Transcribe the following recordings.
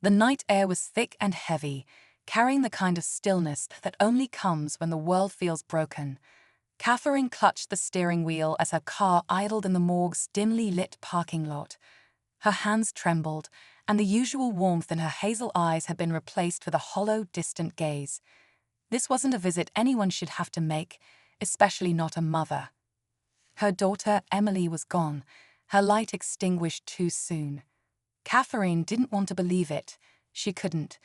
The night air was thick and heavy, carrying the kind of stillness that only comes when the world feels broken. Catherine clutched the steering wheel as her car idled in the morgue's dimly lit parking lot. Her hands trembled, and the usual warmth in her hazel eyes had been replaced with a hollow, distant gaze. This wasn't a visit anyone should have to make, especially not a mother. Her daughter, Emily, was gone, her light extinguished too soon. Catherine didn't want to believe it. She couldn't.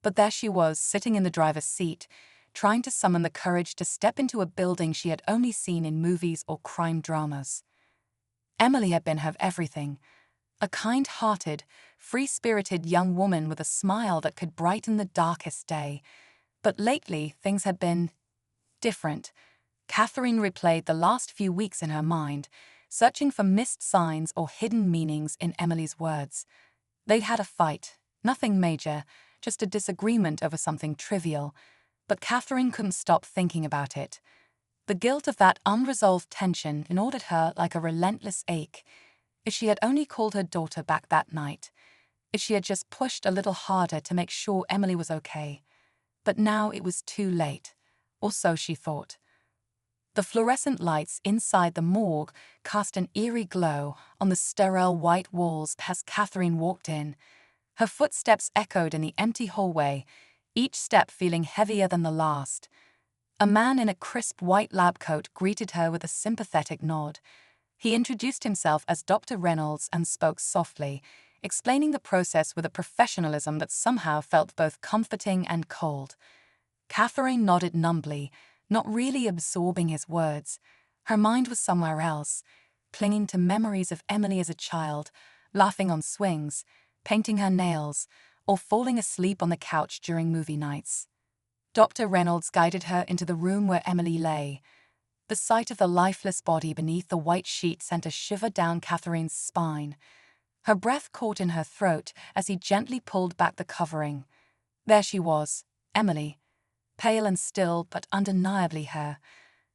But there she was, sitting in the driver's seat, trying to summon the courage to step into a building she had only seen in movies or crime dramas. Emily had been her everything. A kind-hearted, free-spirited young woman with a smile that could brighten the darkest day. But lately, things had been different. Catherine replayed the last few weeks in her mind, searching for missed signs or hidden meanings in Emily's words. They'd had a fight, nothing major, just a disagreement over something trivial, but Catherine couldn't stop thinking about it. The guilt of that unresolved tension gnawed her like a relentless ache. If she had only called her daughter back that night, if she had just pushed a little harder to make sure Emily was okay. But now it was too late, or so she thought. The fluorescent lights inside the morgue cast an eerie glow on the sterile white walls as Catherine walked in. Her footsteps echoed in the empty hallway, each step feeling heavier than the last. A man in a crisp white lab coat greeted her with a sympathetic nod. He introduced himself as Dr. Reynolds and spoke softly, explaining the process with a professionalism that somehow felt both comforting and cold. Catherine nodded numbly, not really absorbing his words. Her mind was somewhere else, clinging to memories of Emily as a child, laughing on swings, painting her nails, or falling asleep on the couch during movie nights. Dr. Reynolds guided her into the room where Emily lay. The sight of the lifeless body beneath the white sheet sent a shiver down Catherine's spine. Her breath caught in her throat as he gently pulled back the covering. There she was, Emily, pale and still but undeniably her.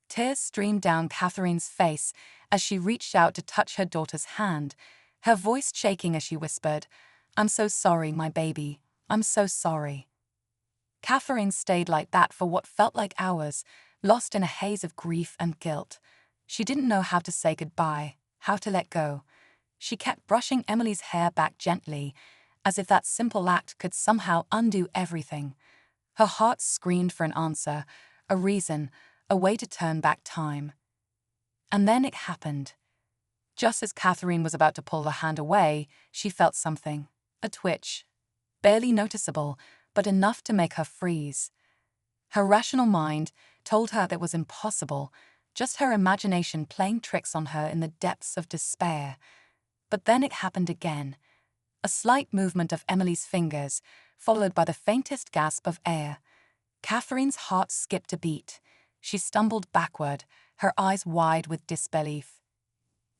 Tears streamed down Catherine's face as she reached out to touch her daughter's hand, her voice shaking as she whispered, "I'm so sorry, my baby. I'm so sorry." Catherine stayed like that for what felt like hours, lost in a haze of grief and guilt. She didn't know how to say goodbye, how to let go. She kept brushing Emily's hair back gently, as if that simple act could somehow undo everything. Her heart screamed for an answer, a reason, a way to turn back time. And then it happened. Just as Catherine was about to pull the hand away, she felt something, a twitch. Barely noticeable, but enough to make her freeze. Her rational mind told her that was impossible, just her imagination playing tricks on her in the depths of despair. But then it happened again. A slight movement of Emily's fingers, followed by the faintest gasp of air. Catherine's heart skipped a beat. She stumbled backward, her eyes wide with disbelief.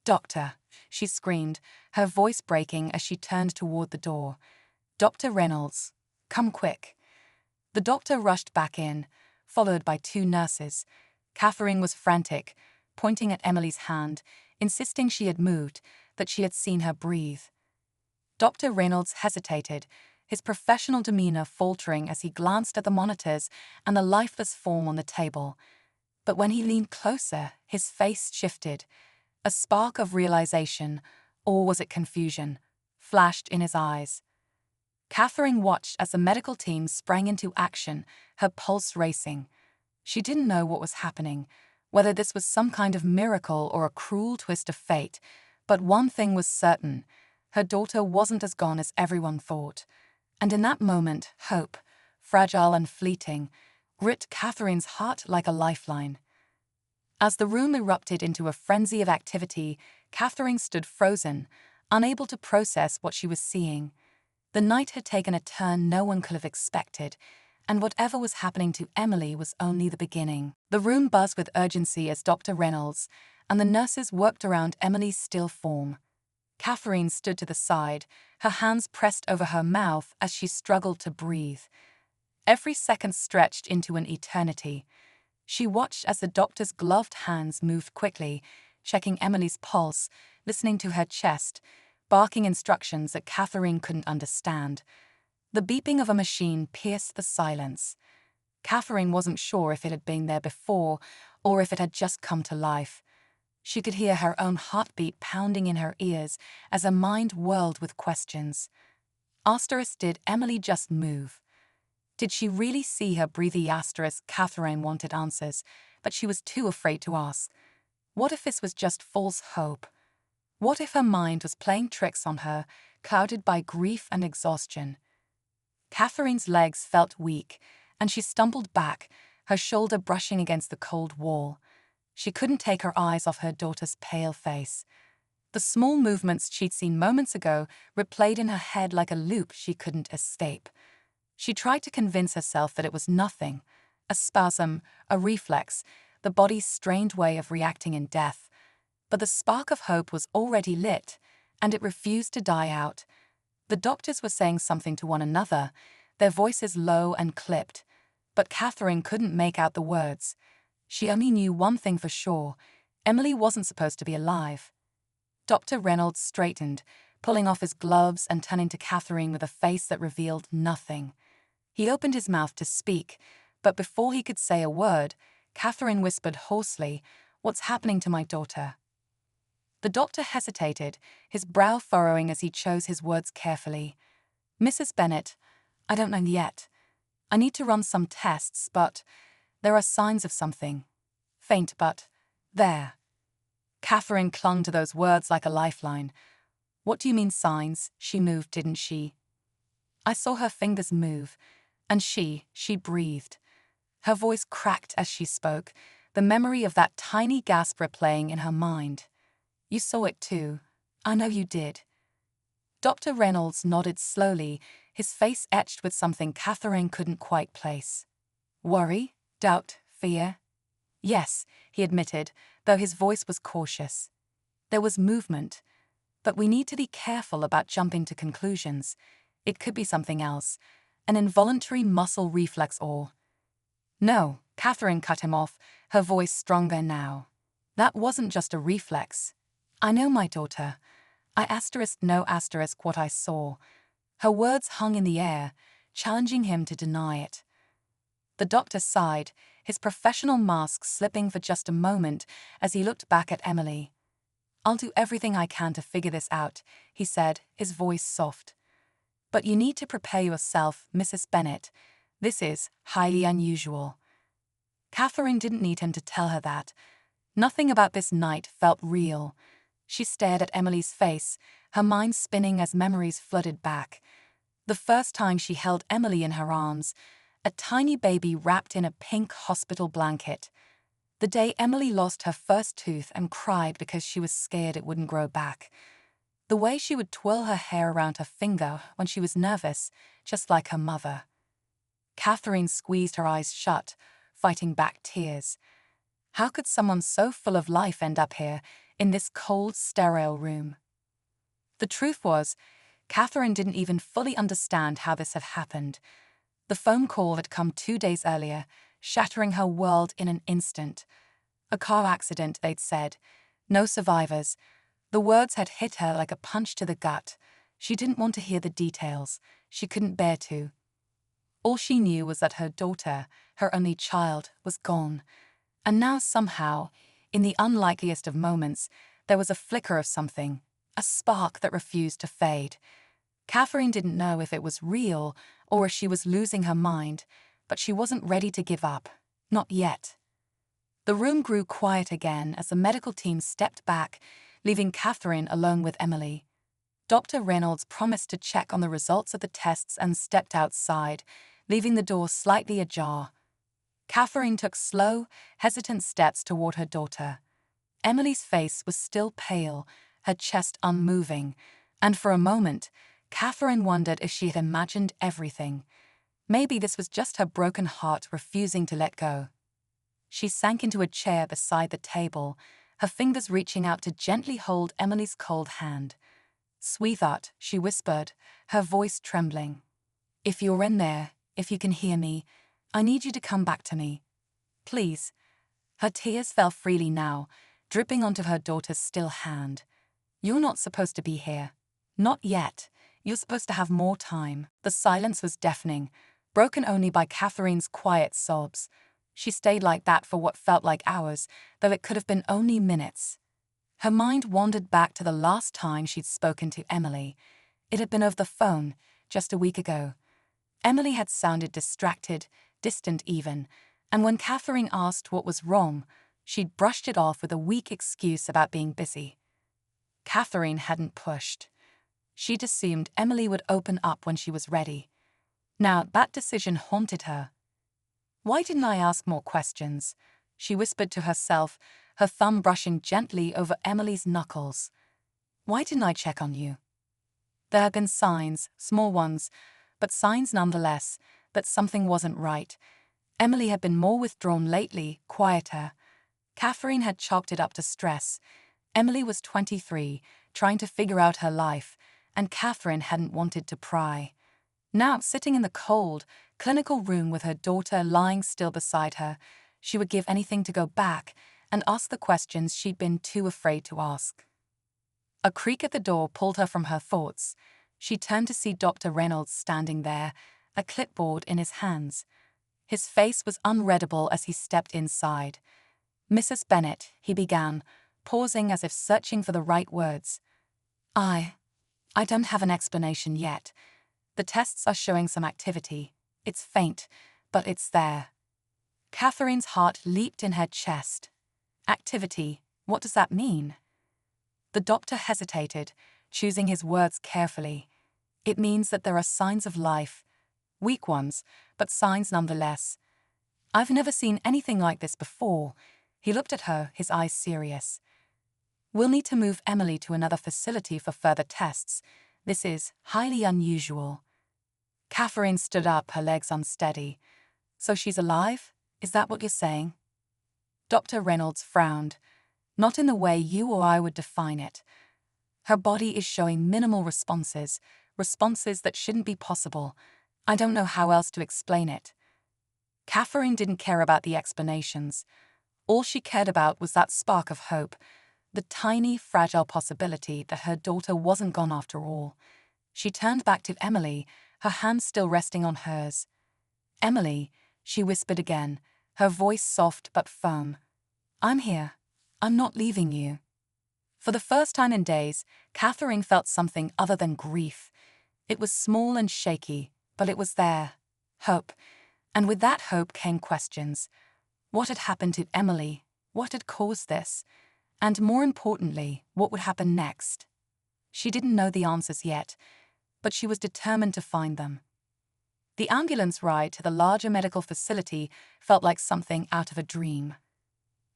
"Doctor," she screamed, her voice breaking as she turned toward the door. "Dr. Reynolds, come quick." The doctor rushed back in, followed by two nurses. Catherine was frantic, pointing at Emily's hand, insisting she had moved, that she had seen her breathe. Dr. Reynolds hesitated, his professional demeanor faltering as he glanced at the monitors and the lifeless form on the table. But when he leaned closer, his face shifted. A spark of realization, or was it confusion, flashed in his eyes. Catherine watched as the medical team sprang into action, her pulse racing. She didn't know what was happening, whether this was some kind of miracle or a cruel twist of fate, but one thing was certain: her daughter wasn't as gone as everyone thought. And in that moment, hope, fragile and fleeting, gripped Catherine's heart like a lifeline. As the room erupted into a frenzy of activity, Catherine stood frozen, unable to process what she was seeing. The night had taken a turn no one could have expected, and whatever was happening to Emily was only the beginning. The room buzzed with urgency as Dr. Reynolds and the nurses worked around Emily's still form. Catherine stood to the side, her hands pressed over her mouth as she struggled to breathe. Every second stretched into an eternity. She watched as the doctor's gloved hands moved quickly, checking Emily's pulse, listening to her chest, barking instructions that Catherine couldn't understand. The beeping of a machine pierced the silence. Catherine wasn't sure if it had been there before or if it had just come to life. She could hear her own heartbeat pounding in her ears as her mind whirled with questions. Did Emily just move? Did she really see her breathe? Catherine wanted answers, but she was too afraid to ask. What if this was just false hope? What if her mind was playing tricks on her, clouded by grief and exhaustion? Catherine's legs felt weak, and she stumbled back, her shoulder brushing against the cold wall. She couldn't take her eyes off her daughter's pale face. The small movements she'd seen moments ago replayed in her head like a loop she couldn't escape. She tried to convince herself that it was nothing, a spasm, a reflex, the body's strained way of reacting in death. But the spark of hope was already lit, and it refused to die out. The doctors were saying something to one another, their voices low and clipped, but Catherine couldn't make out the words. She only knew one thing for sure: Emily wasn't supposed to be alive. Dr. Reynolds straightened, pulling off his gloves and turning to Catherine with a face that revealed nothing. He opened his mouth to speak, but before he could say a word, Catherine whispered hoarsely, "What's happening to my daughter?" The doctor hesitated, his brow furrowing as he chose his words carefully. "Mrs. Bennet, I don't know yet. I need to run some tests, but there are signs of something. Faint, but there." Catherine clung to those words like a lifeline. "What do you mean signs? She moved, didn't she?" "I saw her fingers move, and she breathed." Her voice cracked as she spoke, the memory of that tiny gasp replaying in her mind. "You saw it too. I know you did." Dr. Reynolds nodded slowly, his face etched with something Catherine couldn't quite place. "Worry? Doubt? Fear?" "Yes," he admitted, though his voice was cautious. "There was movement, but we need to be careful about jumping to conclusions. It could be something else, an involuntary muscle reflex or—" "No," Catherine cut him off, her voice stronger now. "That wasn't just a reflex. I know my daughter. I know what I saw." Her words hung in the air, challenging him to deny it. The doctor sighed, his professional mask slipping for just a moment as he looked back at Emily. "I'll do everything I can to figure this out," he said, his voice soft. "But you need to prepare yourself, Mrs. Bennet. This is highly unusual." Catherine didn't need him to tell her that. Nothing about this night felt real. She stared at Emily's face, her mind spinning as memories flooded back. The first time she held Emily in her arms, a tiny baby wrapped in a pink hospital blanket. The day Emily lost her first tooth and cried because she was scared it wouldn't grow back. The way she would twirl her hair around her finger when she was nervous, just like her mother. Catherine squeezed her eyes shut, fighting back tears. How could someone so full of life end up here, in this cold, sterile room? The truth was, Catherine didn't even fully understand how this had happened. The phone call had come 2 days earlier, shattering her world in an instant. A car accident, they'd said. No survivors. The words had hit her like a punch to the gut. She didn't want to hear the details. She couldn't bear to. All she knew was that her daughter, her only child, was gone. And now somehow, in the unlikeliest of moments, there was a flicker of something, a spark that refused to fade. Catherine didn't know if it was real or if she was losing her mind, but she wasn't ready to give up. Not yet. The room grew quiet again as the medical team stepped back, leaving Catherine alone with Emily. Dr. Reynolds promised to check on the results of the tests and stepped outside, leaving the door slightly ajar. Catherine took slow, hesitant steps toward her daughter. Emily's face was still pale, her chest unmoving, and for a moment, Catherine wondered if she had imagined everything. Maybe this was just her broken heart refusing to let go. She sank into a chair beside the table, her fingers reaching out to gently hold Emily's cold hand. "Sweetheart," she whispered, her voice trembling. "If you're in there, if you can hear me, I need you to come back to me. Please." Her tears fell freely now, dripping onto her daughter's still hand. "You're not supposed to be here. Not yet. You're supposed to have more time. The silence was deafening, broken only by Catherine's quiet sobs. She stayed like that for what felt like hours, though it could have been only minutes. Her mind wandered back to the last time she'd spoken to Emily. It had been over the phone, just a week ago. Emily had sounded distracted, distant even, and when Catherine asked what was wrong, she'd brushed it off with a weak excuse about being busy. Catherine hadn't pushed. She'd assumed Emily would open up when she was ready. Now, that decision haunted her. Why didn't I ask more questions? She whispered to herself, her thumb brushing gently over Emily's knuckles. Why didn't I check on you? There had been signs, small ones, but signs nonetheless, that something wasn't right. Emily had been more withdrawn lately, quieter. Catherine had chalked it up to stress. Emily was 23, trying to figure out her life, and Catherine hadn't wanted to pry. Now, sitting in the cold, clinical room with her daughter lying still beside her, she would give anything to go back and ask the questions she'd been too afraid to ask. A creak at the door pulled her from her thoughts. She turned to see Dr. Reynolds standing there, a clipboard in his hands. His face was unreadable as he stepped inside. "Mrs. Bennet," he began, pausing as if searching for the right words. I don't have an explanation yet. The tests are showing some activity. It's faint, but it's there." Catherine's heart leaped in her chest. Activity, what does that mean? The doctor hesitated, choosing his words carefully. It means that there are signs of life. Weak ones, but signs nonetheless. I've never seen anything like this before. He looked at her, his eyes serious. We'll need to move Emily to another facility for further tests. This is highly unusual. Catherine stood up, her legs unsteady. So she's alive? Is that what you're saying? Dr. Reynolds frowned. Not in the way you or I would define it. Her body is showing minimal responses that shouldn't be possible. I don't know how else to explain it. Catherine didn't care about the explanations. All she cared about was that spark of hope, the tiny, fragile possibility that her daughter wasn't gone after all. She turned back to Emily, her hand still resting on hers. "Emily," she whispered again, her voice soft but firm. "I'm here. I'm not leaving you." For the first time in days, Catherine felt something other than grief. It was small and shaky, but it was there. Hope. And with that hope came questions. What had happened to Emily? What had caused this? And more importantly, what would happen next? She didn't know the answers yet, but she was determined to find them. The ambulance ride to the larger medical facility felt like something out of a dream.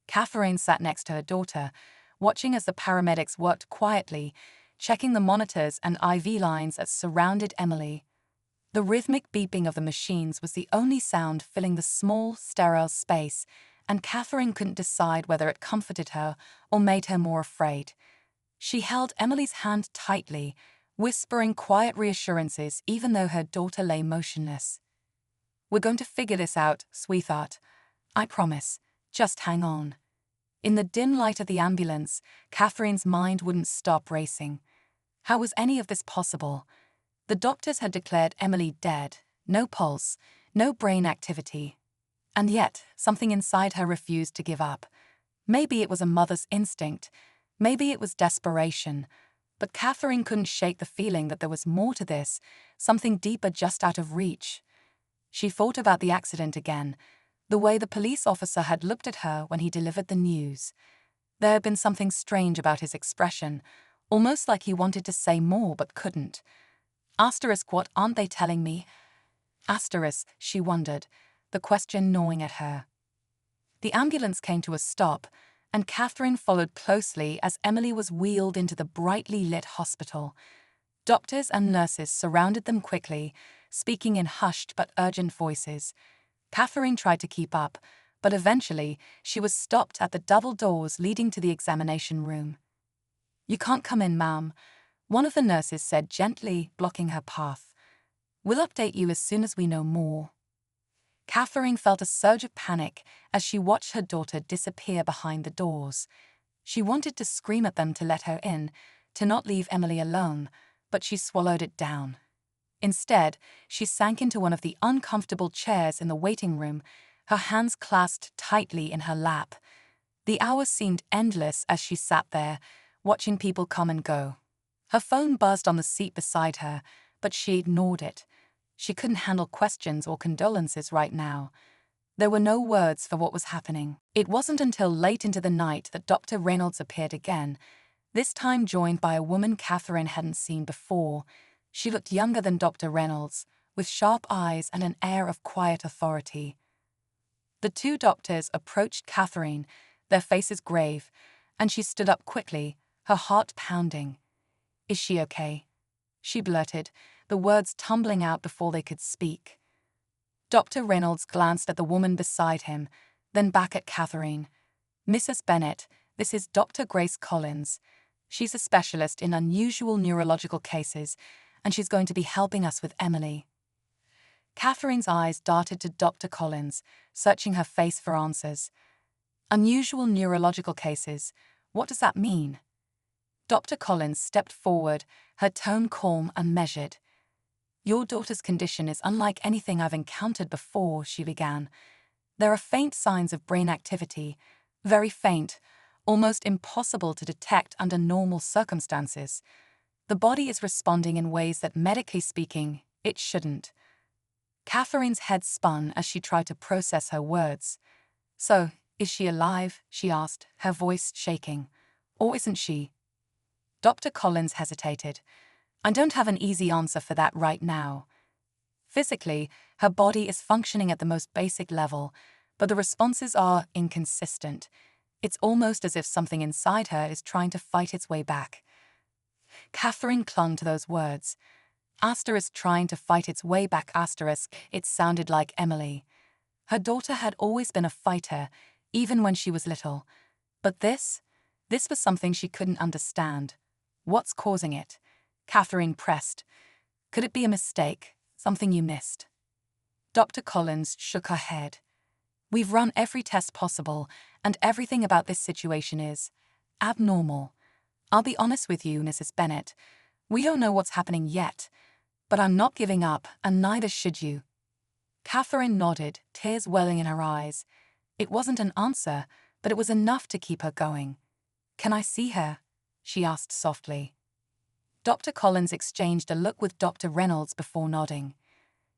Catherine sat next to her daughter, watching as the paramedics worked quietly, checking the monitors and IV lines that surrounded Emily. The rhythmic beeping of the machines was the only sound filling the small, sterile space, and Catherine couldn't decide whether it comforted her or made her more afraid. She held Emily's hand tightly, whispering quiet reassurances even though her daughter lay motionless. "We're going to figure this out, sweetheart. I promise. Just hang on." In the dim light of the ambulance, Catherine's mind wouldn't stop racing. How was any of this possible? The doctors had declared Emily dead, no pulse, no brain activity. And yet, something inside her refused to give up. Maybe it was a mother's instinct, maybe it was desperation, but Catherine couldn't shake the feeling that there was more to this, something deeper just out of reach. She thought about the accident again, the way the police officer had looked at her when he delivered the news. There had been something strange about his expression, almost like he wanted to say more but couldn't. Asterisk, what aren't they telling me? Asterisk, she wondered, the question gnawing at her. The ambulance came to a stop, and Catherine followed closely as Emily was wheeled into the brightly lit hospital. Doctors and nurses surrounded them quickly, speaking in hushed but urgent voices. Catherine tried to keep up, but eventually she was stopped at the double doors leading to the examination room. "You can't come in, ma'am," one of the nurses said gently, blocking her path. "We'll update you as soon as we know more." Catherine felt a surge of panic as she watched her daughter disappear behind the doors. She wanted to scream at them to let her in, to not leave Emily alone, but she swallowed it down. Instead, she sank into one of the uncomfortable chairs in the waiting room, her hands clasped tightly in her lap. The hours seemed endless as she sat there, watching people come and go. Her phone buzzed on the seat beside her, but she ignored it. She couldn't handle questions or condolences right now. There were no words for what was happening. It wasn't until late into the night that Dr. Reynolds appeared again, this time joined by a woman Catherine hadn't seen before. She looked younger than Dr. Reynolds, with sharp eyes and an air of quiet authority. The two doctors approached Catherine, their faces grave, and she stood up quickly, her heart pounding. "Is she okay?" she blurted, the words tumbling out before they could speak. Dr. Reynolds glanced at the woman beside him, then back at Catherine. "Mrs. Bennett, this is Dr. Grace Collins. She's a specialist in unusual neurological cases, and she's going to be helping us with Emily." Catherine's eyes darted to Dr. Collins, searching her face for answers. "Unusual neurological cases, what does that mean?" Dr. Collins stepped forward, her tone calm and measured. "Your daughter's condition is unlike anything I've encountered before," she began. "There are faint signs of brain activity, very faint, almost impossible to detect under normal circumstances. The body is responding in ways that, medically speaking, it shouldn't." Catherine's head spun as she tried to process her words. "So, is she alive?" she asked, her voice shaking. "Or isn't she?" Dr. Collins hesitated. "I don't have an easy answer for that right now. Physically, her body is functioning at the most basic level, but the responses are inconsistent. It's almost as if something inside her is trying to fight its way back." Catherine clung to those words. Asterisk trying to fight its way back asterisk, it sounded like Emily. Her daughter had always been a fighter, even when she was little. But this was something she couldn't understand. What's causing it? Catherine pressed. "Could it be a mistake, something you missed?" Dr. Collins shook her head. "We've run every test possible, and everything about this situation is abnormal. I'll be honest with you, Mrs. Bennett. We don't know what's happening yet, but I'm not giving up, and neither should you." Catherine nodded, tears welling in her eyes. It wasn't an answer, but it was enough to keep her going. "Can I see her?" she asked softly. Dr. Collins exchanged a look with Dr. Reynolds before nodding.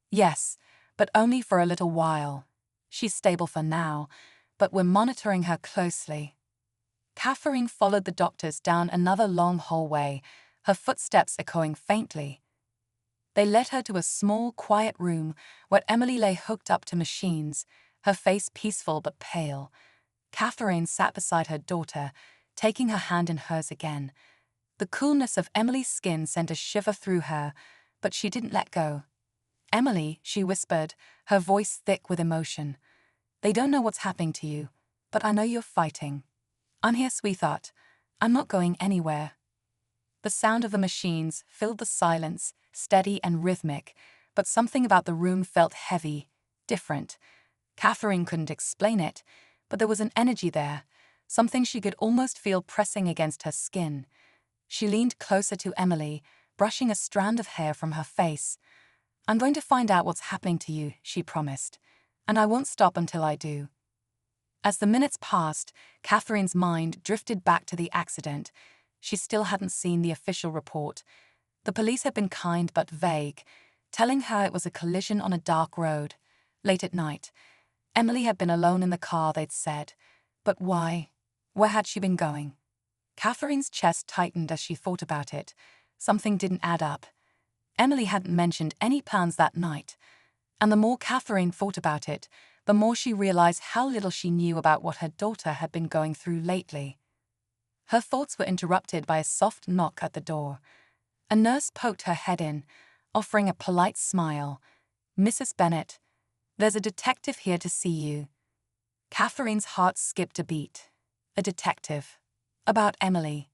"Yes, but only for a little while. She's stable for now, but we're monitoring her closely." Catherine followed the doctors down another long hallway, her footsteps echoing faintly. They led her to a small, quiet room where Emily lay hooked up to machines, her face peaceful but pale. Catherine sat beside her daughter, taking her hand in hers again. The coolness of Emily's skin sent a shiver through her, but she didn't let go. "Emily," she whispered, her voice thick with emotion. "They don't know what's happening to you, but I know you're fighting. I'm here, sweetheart. I'm not going anywhere." The sound of the machines filled the silence, steady and rhythmic, but something about the room felt heavy, different. Catherine couldn't explain it, but there was an energy there, something she could almost feel pressing against her skin. She leaned closer to Emily, brushing a strand of hair from her face. "I'm going to find out what's happening to you," she promised, "and I won't stop until I do." As the minutes passed, Catherine's mind drifted back to the accident. She still hadn't seen the official report. The police had been kind but vague, telling her it was a collision on a dark road. Late at night. Emily had been alone in the car, they'd said. But why? Where had she been going? Catherine's chest tightened as she thought about it. Something didn't add up. Emily hadn't mentioned any plans that night. And the more Catherine thought about it, the more she realized how little she knew about what her daughter had been going through lately. Her thoughts were interrupted by a soft knock at the door. A nurse poked her head in, offering a polite smile. "Mrs. Bennett, there's a detective here to see you." Catherine's heart skipped a beat. A detective. About Emily.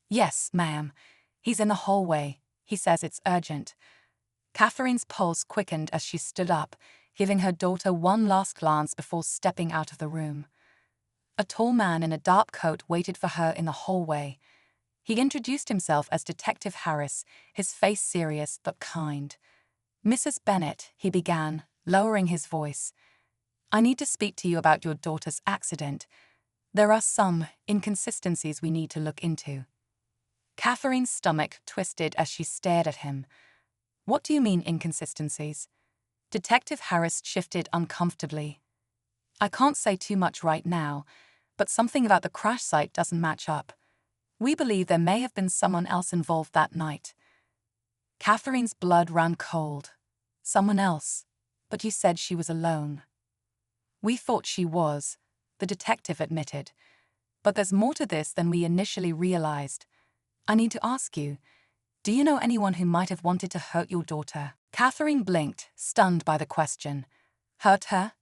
"Yes, ma'am. He's in the hallway. He says it's urgent." Catherine's pulse quickened as she stood up, giving her daughter one last glance before stepping out of the room. A tall man in a dark coat waited for her in the hallway. He introduced himself as Detective Harris, his face serious but kind. "Mrs. Bennet," he began, lowering his voice, "I need to speak to you about your daughter's accident. There are some inconsistencies we need to look into." Catherine's stomach twisted as she stared at him. "What do you mean, inconsistencies?" Detective Harris shifted uncomfortably. "I can't say too much right now, but something about the crash site doesn't match up. We believe there may have been someone else involved that night." Catherine's blood ran cold. "Someone else? But you said she was alone." "We thought she was," the detective admitted. "But there's more to this than we initially realized. I need to ask you, do you know anyone who might have wanted to hurt your daughter?" Catherine blinked, stunned by the question. "Hurt her?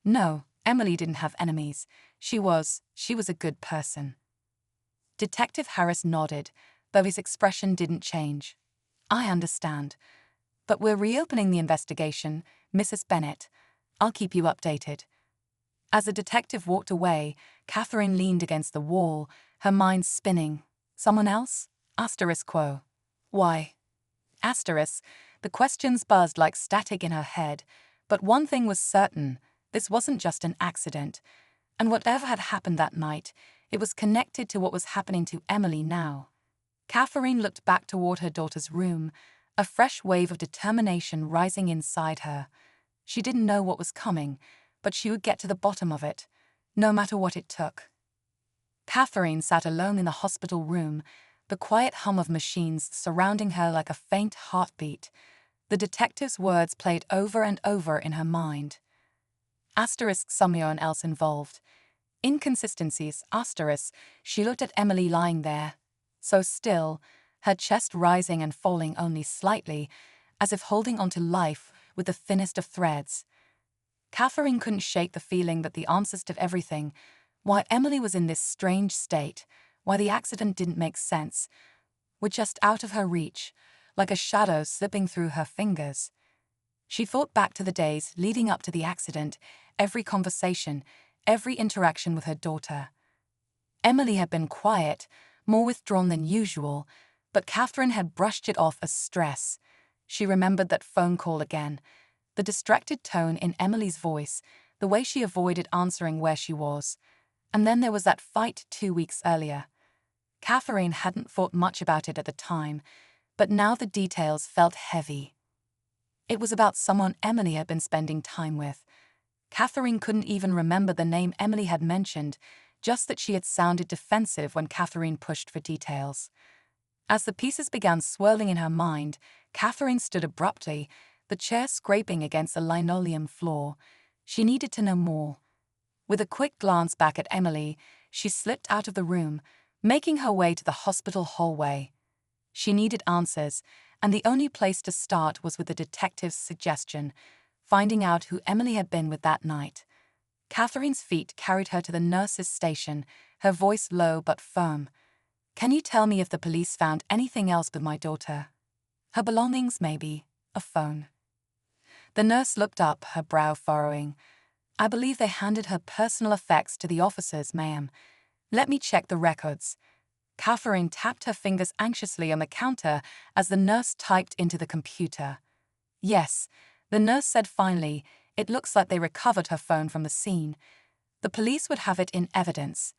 No, Emily didn't have enemies. She was a good person." Detective Harris nodded, though his expression didn't change. "I understand. But we're reopening the investigation, Mrs. Bennet. I'll keep you updated." As the detective walked away, Catherine leaned against the wall, her mind spinning. "Someone else? Asterisk quo. Why?" Asterisk. The questions buzzed like static in her head, but one thing was certain: this wasn't just an accident. And whatever had happened that night, it was connected to what was happening to Emily now. Catherine looked back toward her daughter's room, a fresh wave of determination rising inside her. She didn't know what was coming, but she would get to the bottom of it, no matter what it took. Catherine sat alone in the hospital room, the quiet hum of machines surrounding her like a faint heartbeat. The detective's words played over and over in her mind. Asterisk, someone else involved. Inconsistencies, asterisk. She looked at Emily lying there, so still, her chest rising and falling only slightly, as if holding onto life with the thinnest of threads. Catherine couldn't shake the feeling that the answers to everything, why Emily was in this strange state, why the accident didn't make sense, were just out of her reach, like a shadow slipping through her fingers. She thought back to the days leading up to the accident, every conversation, every interaction with her daughter. Emily had been quiet, more withdrawn than usual, but Catherine had brushed it off as stress. She remembered that phone call again, the distracted tone in Emily's voice, the way she avoided answering where she was. And then there was that fight 2 weeks earlier. Catherine hadn't thought much about it at the time, but now the details felt heavy. It was about someone Emily had been spending time with. Catherine couldn't even remember the name Emily had mentioned, just that she had sounded defensive when Catherine pushed for details. As the pieces began swirling in her mind, Catherine stood abruptly, the chair scraping against the linoleum floor. She needed to know more. With a quick glance back at Emily, she slipped out of the room, making her way to the hospital hallway. She needed answers, and the only place to start was with the detective's suggestion, finding out who Emily had been with that night. Catherine's feet carried her to the nurse's station, her voice low but firm. "Can you tell me if the police found anything else with my daughter? Her belongings, maybe, a phone?" The nurse looked up, her brow furrowing. "I believe they handed her personal effects to the officers, ma'am. Let me check the records." Catherine tapped her fingers anxiously on the counter as the nurse typed into the computer. "Yes," the nurse said finally, "it looks like they recovered her phone from the scene. The police would have it in evidence."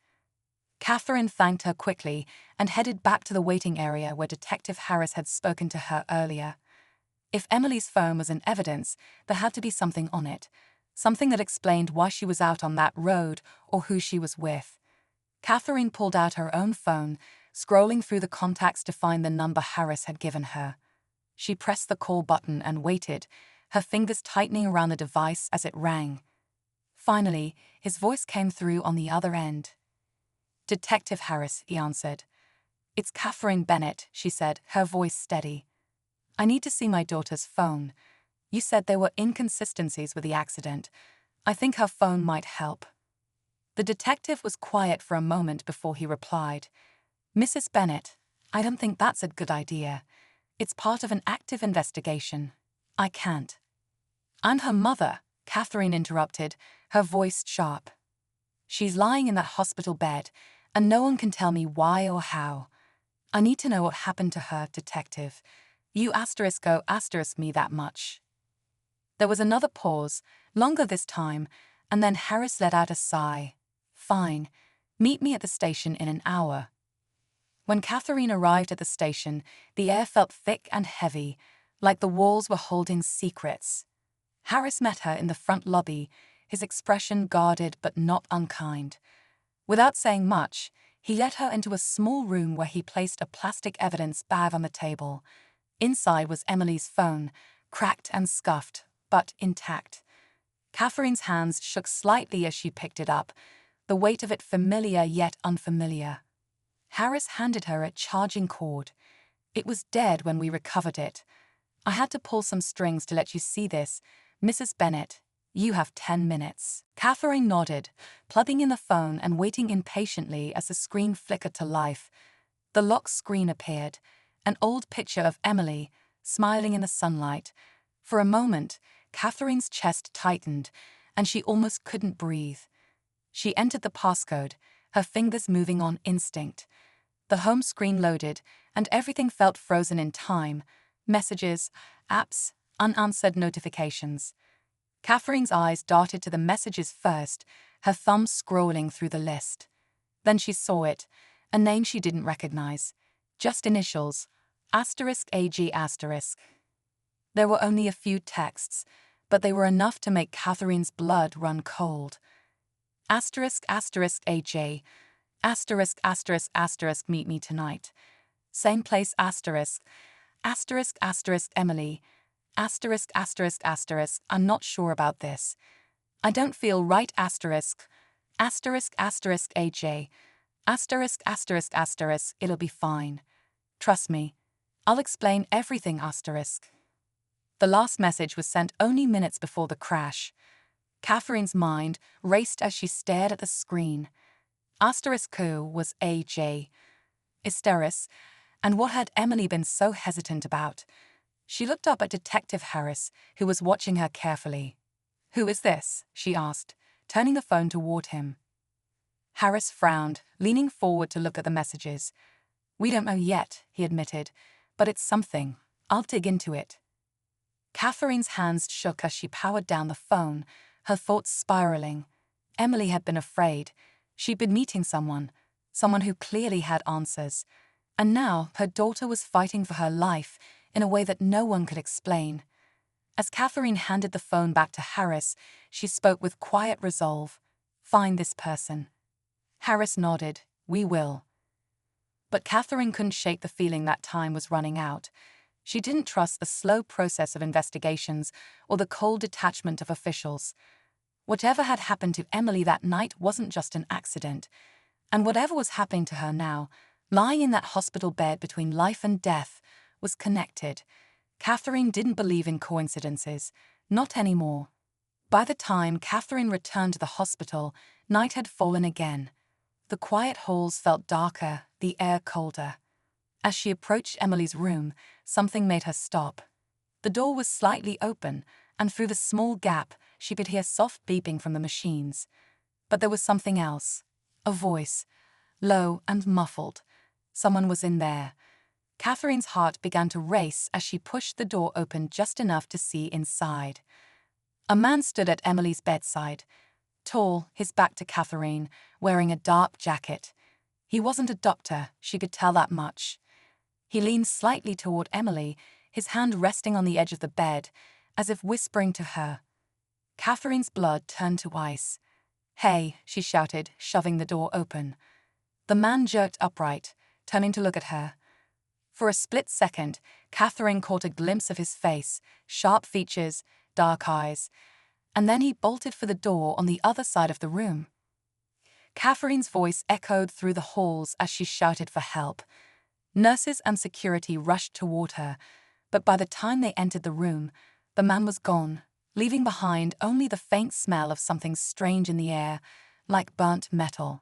Catherine thanked her quickly and headed back to the waiting area where Detective Harris had spoken to her earlier. If Emily's phone was in evidence, there had to be something on it, something that explained why she was out on that road or who she was with. Catherine pulled out her own phone, scrolling through the contacts to find the number Harris had given her. She pressed the call button and waited, her fingers tightening around the device as it rang. Finally, his voice came through on the other end. "Detective Harris," he answered. "It's Catherine Bennet," she said, her voice steady. "I need to see my daughter's phone. You said there were inconsistencies with the accident. I think her phone might help." The detective was quiet for a moment before he replied. "Mrs. Bennet, I don't think that's a good idea. It's part of an active investigation. I can't." "I'm her mother," Catherine interrupted, her voice sharp. "She's lying in that hospital bed, and no one can tell me why or how. I need to know what happened to her, detective. You asterisk me that much. There was another pause, longer this time, and then Harris let out a sigh. Fine. Meet me at the station in an hour. When Catherine arrived at the station, the air felt thick and heavy, like the walls were holding secrets. Harris met her in the front lobby, his expression guarded but not unkind. Without saying much, he led her into a small room where he placed a plastic evidence bag on the table. Inside was Emily's phone, cracked and scuffed, but intact. Catherine's hands shook slightly as she picked it up, the weight of it familiar yet unfamiliar. Harris handed her a charging cord. It was dead when we recovered it. I had to pull some strings to let you see this. Mrs. Bennet, you have 10 minutes. Catherine nodded, plugging in the phone and waiting impatiently as the screen flickered to life. The lock screen appeared, an old picture of Emily, smiling in the sunlight. For a moment, Catherine's chest tightened, and she almost couldn't breathe. She entered the passcode, her fingers moving on instinct. The home screen loaded, and everything felt frozen in time. Messages, apps, unanswered notifications. Catherine's eyes darted to the messages first, her thumb scrolling through the list. Then she saw it, a name she didn't recognize. Just initials, *AG*. There were only a few texts, but they were enough to make Catherine's blood run cold. *AJ. ****, meet me tonight. Same place ****, Emily. ****, I'm not sure about this. I don't feel right ****, AJ. ****, it'll be fine. Trust me. I'll explain everything ****. The last message was sent only minutes before the crash. Catherine's mind raced as she stared at the screen. ****, was AJ. Hysteris, and what had Emily been so hesitant about? She looked up at Detective Harris, who was watching her carefully. Who is this? She asked, turning the phone toward him. Harris frowned, leaning forward to look at the messages. We don't know yet, he admitted, but it's something. I'll dig into it. Catherine's hands shook as she powered down the phone, her thoughts spiraling. Emily had been afraid. She'd been meeting someone who clearly had answers. And now her daughter was fighting for her life in a way that no one could explain. As Catherine handed the phone back to Harris, she spoke with quiet resolve. Find this person. Harris nodded. We will. But Catherine couldn't shake the feeling that time was running out. She didn't trust the slow process of investigations or the cold detachment of officials. Whatever had happened to Emily that night wasn't just an accident. And whatever was happening to her now, lying in that hospital bed between life and death, was connected. Catherine didn't believe in coincidences, not anymore. By the time Catherine returned to the hospital, night had fallen again. The quiet halls felt darker, the air colder. As she approached Emily's room, something made her stop. The door was slightly open, and through the small gap, she could hear soft beeping from the machines. But there was something else. A voice, low and muffled. Someone was in there. Catherine's heart began to race as she pushed the door open just enough to see inside. A man stood at Emily's bedside, tall, his back to Catherine, wearing a dark jacket. He wasn't a doctor, she could tell that much. He leaned slightly toward Emily, his hand resting on the edge of the bed, as if whispering to her. Catherine's blood turned to ice. Hey, she shouted, shoving the door open. The man jerked upright, turning to look at her. For a split second, Catherine caught a glimpse of his face, sharp features, dark eyes, and then he bolted for the door on the other side of the room. Catherine's voice echoed through the halls as she shouted for help. Nurses and security rushed toward her, but by the time they entered the room, the man was gone, leaving behind only the faint smell of something strange in the air, like burnt metal.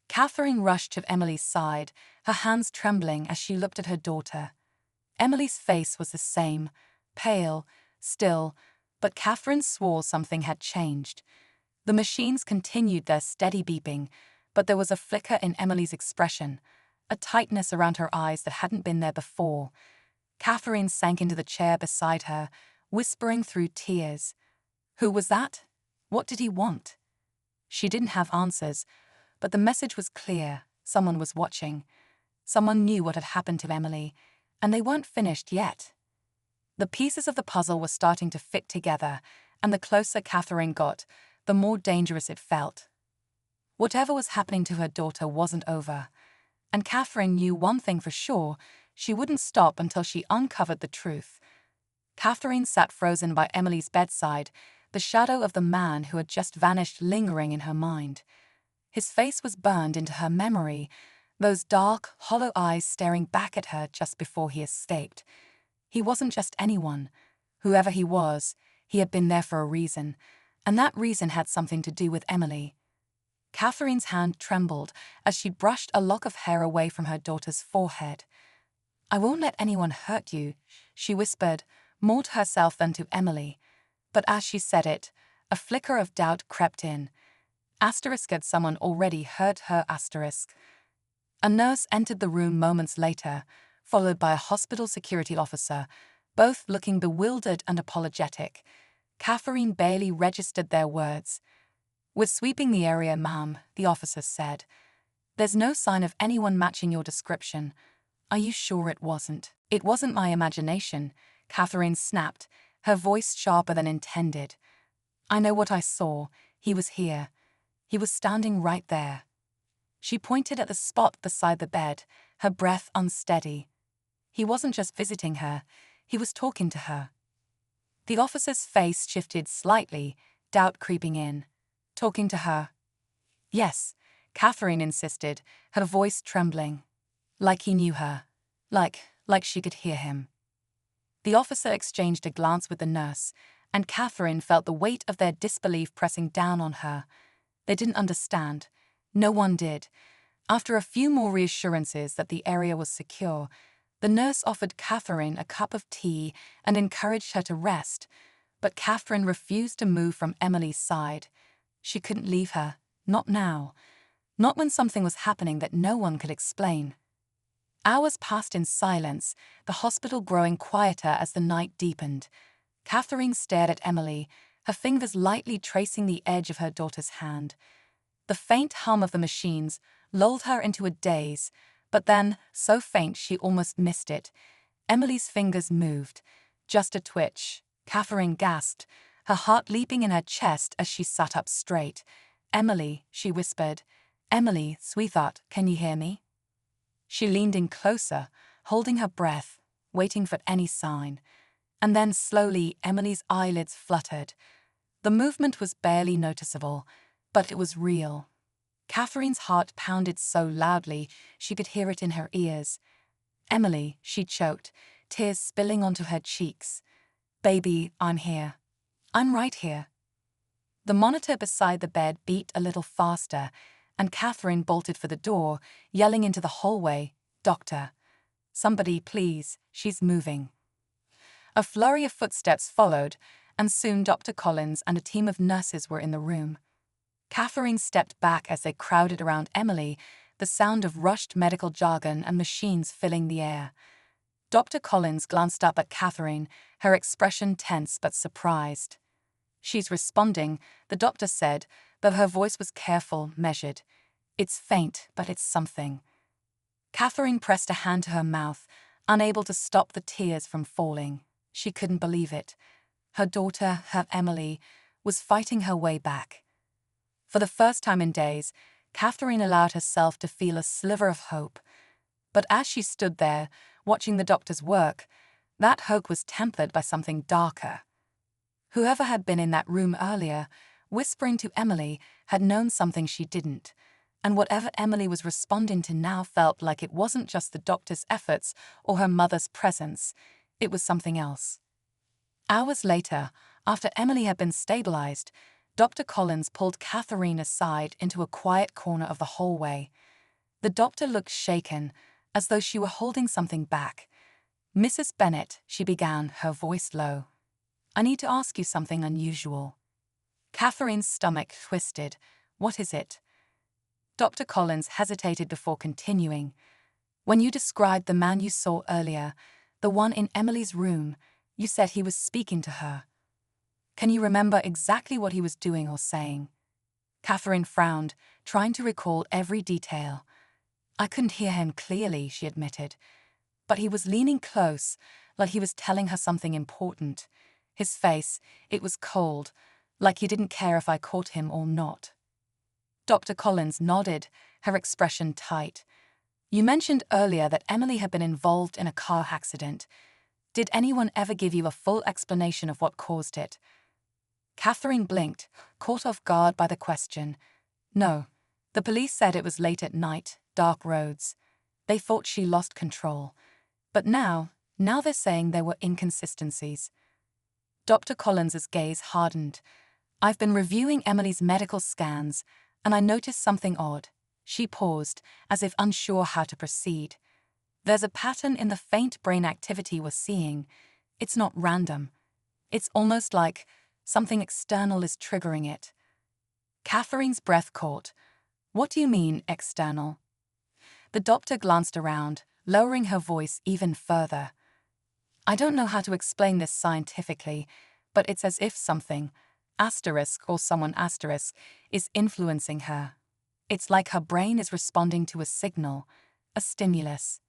Catherine rushed to Emily's side, her hands trembling as she looked at her daughter. Emily's face was the same, pale, still, but Catherine swore something had changed. The machines continued their steady beeping, but there was a flicker in Emily's expression, a tightness around her eyes that hadn't been there before. Catherine sank into the chair beside her, whispering through tears. Who was that? What did he want? She didn't have answers, but the message was clear. Someone was watching. Someone knew what had happened to Emily, and they weren't finished yet. The pieces of the puzzle were starting to fit together, and the closer Catherine got, the more dangerous it felt. Whatever was happening to her daughter wasn't over, and Catherine knew one thing for sure: she wouldn't stop until she uncovered the truth. Catherine sat frozen by Emily's bedside, the shadow of the man who had just vanished lingering in her mind. His face was burned into her memory, those dark, hollow eyes staring back at her just before he escaped. He wasn't just anyone. Whoever he was, he had been there for a reason, and that reason had something to do with Emily. Catherine's hand trembled as she brushed a lock of hair away from her daughter's forehead. "I won't let anyone hurt you," she whispered, more to herself than to Emily. But as she said it, a flicker of doubt crept in. Had someone already heard her? A nurse entered the room moments later, followed by a hospital security officer, both looking bewildered and apologetic. Catherine barely registered their words. "We're sweeping the area, ma'am," the officer said. "There's no sign of anyone matching your description." "Are you sure it wasn't?" "It wasn't my imagination," Catherine snapped, her voice sharper than intended. "I know what I saw. He was here. He was standing right there." She pointed at the spot beside the bed, her breath unsteady. He wasn't just visiting her, he was talking to her. The officer's face shifted slightly, doubt creeping in. "Talking to her?" "Yes," Catherine insisted, her voice trembling. Like he knew her. Like she could hear him. The officer exchanged a glance with the nurse, and Catherine felt the weight of their disbelief pressing down on her. They didn't understand. No one did. After a few more reassurances that the area was secure, the nurse offered Catherine a cup of tea and encouraged her to rest, but Catherine refused to move from Emily's side. She couldn't leave her, not now. Not when something was happening that no one could explain. Hours passed in silence, the hospital growing quieter as the night deepened. Catherine stared at Emily, her fingers lightly tracing the edge of her daughter's hand. The faint hum of the machines lulled her into a daze, but then, so faint she almost missed it. Emily's fingers moved. Just a twitch. Catherine gasped, her heart leaping in her chest as she sat up straight. "Emily," she whispered. "Emily, sweetheart, can you hear me?" She leaned in closer, holding her breath, waiting for any sign. And then slowly Emily's eyelids fluttered. The movement was barely noticeable, but it was real. Catherine's heart pounded so loudly she could hear it in her ears. "Emily," she choked, tears spilling onto her cheeks. "Baby, I'm here. I'm right here." The monitor beside the bed beat a little faster, and Catherine bolted for the door, yelling into the hallway, "Doctor. Somebody, please, she's moving." A flurry of footsteps followed, and soon Dr. Collins and a team of nurses were in the room. Catherine stepped back as they crowded around Emily, the sound of rushed medical jargon and machines filling the air. Dr. Collins glanced up at Catherine, her expression tense but surprised. "She's responding," the doctor said, though her voice was careful, measured. "It's faint, but it's something." Catherine pressed a hand to her mouth, unable to stop the tears from falling. She couldn't believe it. Her daughter, her Emily, was fighting her way back. For the first time in days, Catherine allowed herself to feel a sliver of hope. But as she stood there, watching the doctor's work, that hope was tempered by something darker. Whoever had been in that room earlier, whispering to Emily, had known something she didn't, and whatever Emily was responding to now felt like it wasn't just the doctor's efforts or her mother's presence, it was something else. Hours later, after Emily had been stabilized, Dr. Collins pulled Catherine aside into a quiet corner of the hallway. The doctor looked shaken, as though she were holding something back. "Mrs. Bennett," she began, her voice low. "I need to ask you something unusual." Catherine's stomach twisted. "What is it?" Dr. Collins hesitated before continuing. When you described the man you saw earlier, the one in Emily's room, you said he was speaking to her. Can you remember exactly what he was doing or saying? Catherine frowned, trying to recall every detail. I couldn't hear him clearly, she admitted, but he was leaning close, like he was telling her something important. His face, it was cold, like he didn't care if I caught him or not. Dr. Collins nodded, her expression tight. You mentioned earlier that Emily had been involved in a car accident. Did anyone ever give you a full explanation of what caused it? Catherine blinked, caught off guard by the question. No. The police said it was late at night, dark roads. They thought she lost control. But now they're saying there were inconsistencies. Dr. Collins's gaze hardened. I've been reviewing Emily's medical scans, and I noticed something odd. She paused, as if unsure how to proceed. There's a pattern in the faint brain activity we're seeing. It's not random. It's almost like something external is triggering it. Catherine's breath caught. What do you mean, external? The doctor glanced around, lowering her voice even further. I don't know how to explain this scientifically, but it's as if something, or someone is influencing her. It's like her brain is responding to a signal, a stimulus.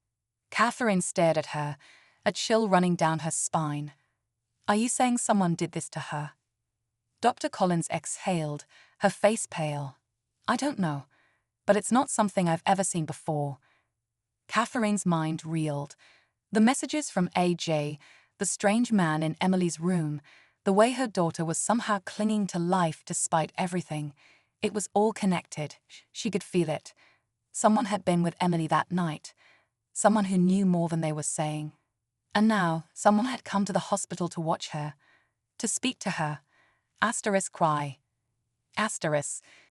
Catherine stared at her, a chill running down her spine. Are you saying someone did this to her? Dr. Collins exhaled, her face pale. I don't know, but it's not something I've ever seen before. Catherine's mind reeled. The messages from AJ, the strange man in Emily's room, the way her daughter was somehow clinging to life despite everything. It was all connected. She could feel it. Someone had been with Emily that night. Someone who knew more than they were saying. And now, someone had come to the hospital to watch her, to speak to her. Cry.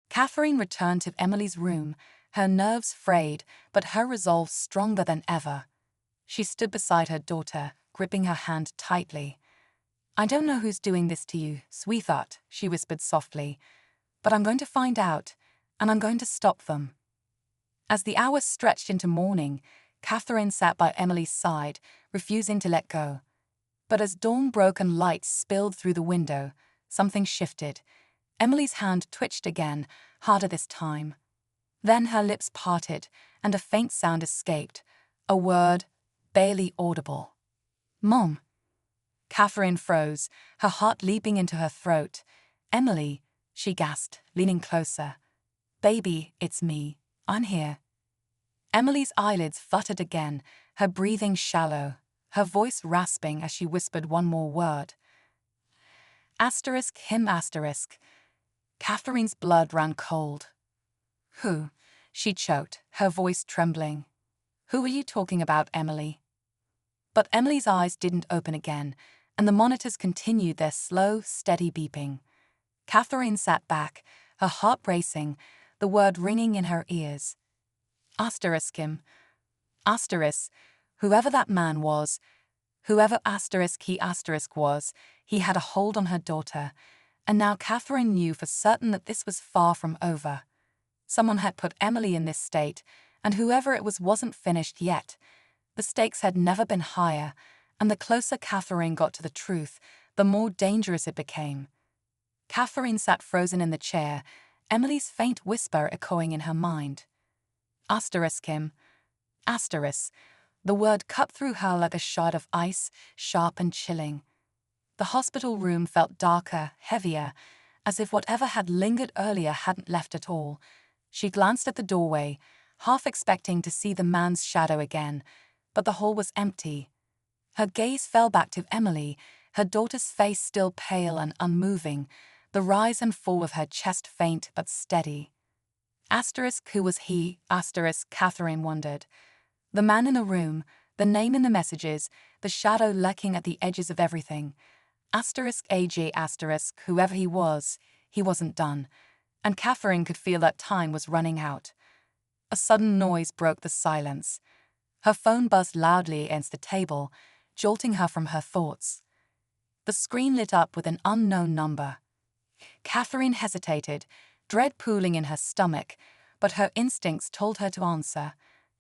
Catherine returned to Emily's room, her nerves frayed, but her resolve stronger than ever. She stood beside her daughter, gripping her hand tightly. I don't know who's doing this to you, sweetheart, she whispered softly. But I'm going to find out, and I'm going to stop them. As the hours stretched into morning, Catherine sat by Emily's side, refusing to let go. But as dawn broke and light spilled through the window, something shifted. Emily's hand twitched again, harder this time. Then her lips parted, and a faint sound escaped, a word, barely audible. Mom. Catherine froze, her heart leaping into her throat. Emily, she gasped, leaning closer. Baby, it's me. I'm here. Emily's eyelids fluttered again, her breathing shallow, her voice rasping as she whispered one more word. Him. Catherine's blood ran cold. Who? She choked, her voice trembling. Who are you talking about, Emily? But Emily's eyes didn't open again, and the monitors continued their slow, steady beeping. Catherine sat back, her heart racing, the word ringing in her ears. Him. Whoever that man was, whoever he was, he had a hold on her daughter, and now Catherine knew for certain that this was far from over. Someone had put Emily in this state, and whoever it was wasn't finished yet. The stakes had never been higher, and the closer Catherine got to the truth, the more dangerous it became. Catherine sat frozen in the chair, Emily's faint whisper echoing in her mind. Him. The word cut through her like a shard of ice, sharp and chilling. The hospital room felt darker, heavier, as if whatever had lingered earlier hadn't left at all. She glanced at the doorway, half expecting to see the man's shadow again, but the hall was empty. Her gaze fell back to Emily, her daughter's face still pale and unmoving, the rise and fall of her chest faint but steady. Who was he? Catherine wondered. The man in the room, the name in the messages, the shadow lurking at the edges of everything. AJ whoever he wasn't done, and Catherine could feel that time was running out. A sudden noise broke the silence. Her phone buzzed loudly against the table, jolting her from her thoughts. The screen lit up with an unknown number. Catherine hesitated, dread pooling in her stomach, but her instincts told her to answer.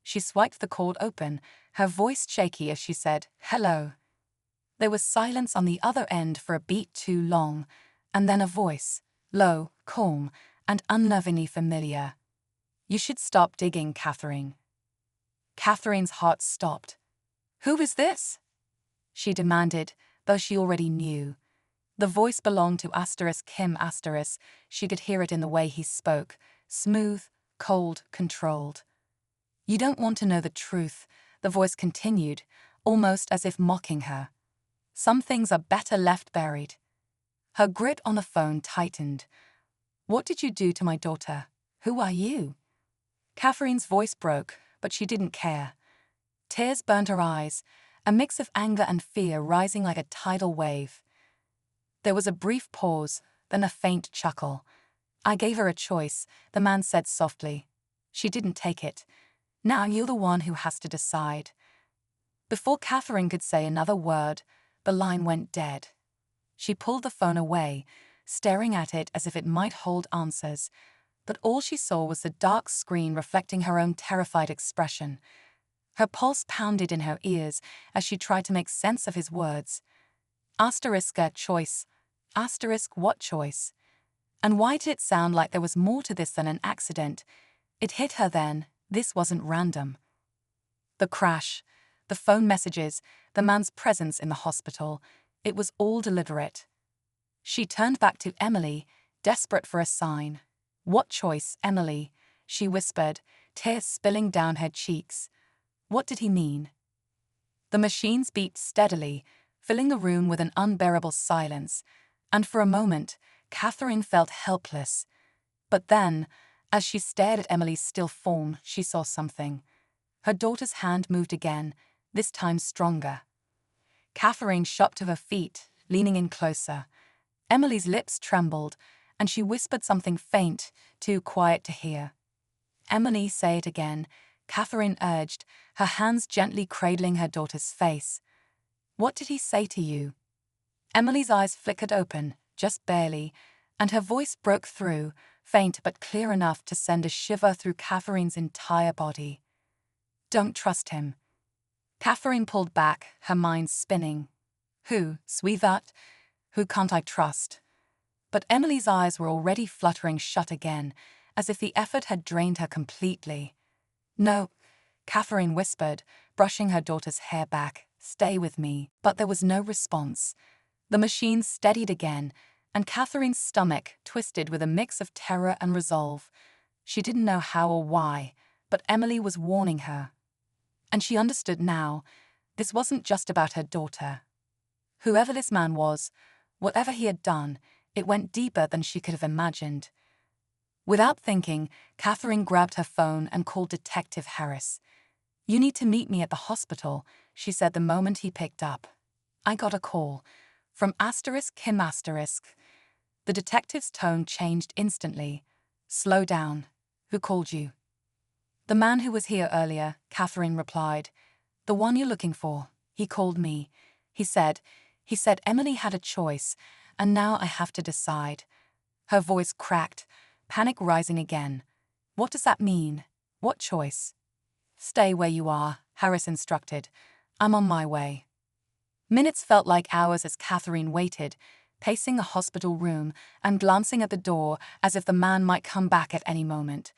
She swiped the cord open, her voice shaky as she said, "Hello." There was silence on the other end for a beat too long, and then a voice, low, calm, and unnervingly familiar. "You should stop digging, Catherine." Catherine's heart stopped. "Who is this?" she demanded, though she already knew. The voice belonged to Kim. She could hear it in the way he spoke, smooth, cold, controlled. "You don't want to know the truth," the voice continued, almost as if mocking her. "Some things are better left buried." Her grip on the phone tightened. "What did you do to my daughter? Who are you?" Catherine's voice broke, but she didn't care. Tears burned her eyes, a mix of anger and fear rising like a tidal wave. There was a brief pause, then a faint chuckle. "I gave her a choice," the man said softly. "She didn't take it. Now you're the one who has to decide." Before Catherine could say another word, the line went dead. She pulled the phone away, staring at it as if it might hold answers, but all she saw was the dark screen reflecting her own terrified expression. Her pulse pounded in her ears as she tried to make sense of his words. A choice. What choice? And why did it sound like there was more to this than an accident? It hit her then. This wasn't random. The crash, the phone messages, the man's presence in the hospital, it was all deliberate. She turned back to Emily, desperate for a sign. "What choice, Emily?" she whispered, tears spilling down her cheeks. What did he mean? The machines beat steadily, filling the room with an unbearable silence, and for a moment, Catherine felt helpless. But then, as she stared at Emily's still form, she saw something. Her daughter's hand moved again, this time stronger. Catherine shot to her feet, leaning in closer. Emily's lips trembled, and she whispered something faint, too quiet to hear. "Emily, say it again," Catherine urged, her hands gently cradling her daughter's face. "What did he say to you?" Emily's eyes flickered open, just barely, and her voice broke through, faint but clear enough to send a shiver through Catherine's entire body. "Don't trust him." Catherine pulled back, her mind spinning. "Who, sweetheart? Who can't I trust?" But Emily's eyes were already fluttering shut again, as if the effort had drained her completely. "No," Catherine whispered, brushing her daughter's hair back. "Stay with me." But there was no response. The machine steadied again, and Catherine's stomach twisted with a mix of terror and resolve. She didn't know how or why, but Emily was warning her. And she understood now, this wasn't just about her daughter. Whoever this man was, whatever he had done, it went deeper than she could have imagined. Without thinking, Catherine grabbed her phone and called Detective Harris. "You need to meet me at the hospital," she said the moment he picked up. "I got a call. From Kim. The detective's tone changed instantly. "Slow down. Who called you?" "The man who was here earlier," Catherine replied. "The one you're looking for. He called me. He said Emily had a choice, and now I have to decide." Her voice cracked, panic rising again. "What does that mean? What choice?" "Stay where you are," Harris instructed. "I'm on my way." Minutes felt like hours as Catherine waited, pacing the hospital room and glancing at the door as if the man might come back at any moment.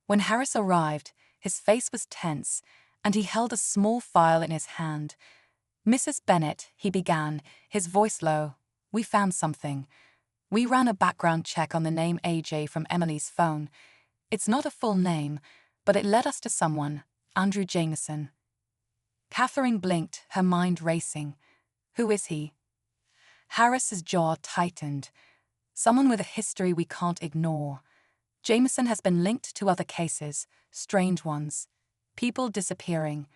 When Harris arrived, his face was tense, and he held a small file in his hand. "Mrs. Bennett," he began, his voice low, "we found something. We ran a background check on the name AJ from Emily's phone. It's not a full name, but it led us to someone, Andrew Jameson." Catherine blinked, her mind racing. "Who is he?" Harris's jaw tightened. "Someone with a history we can't ignore. Jameson has been linked to other cases, strange ones. People disappearing.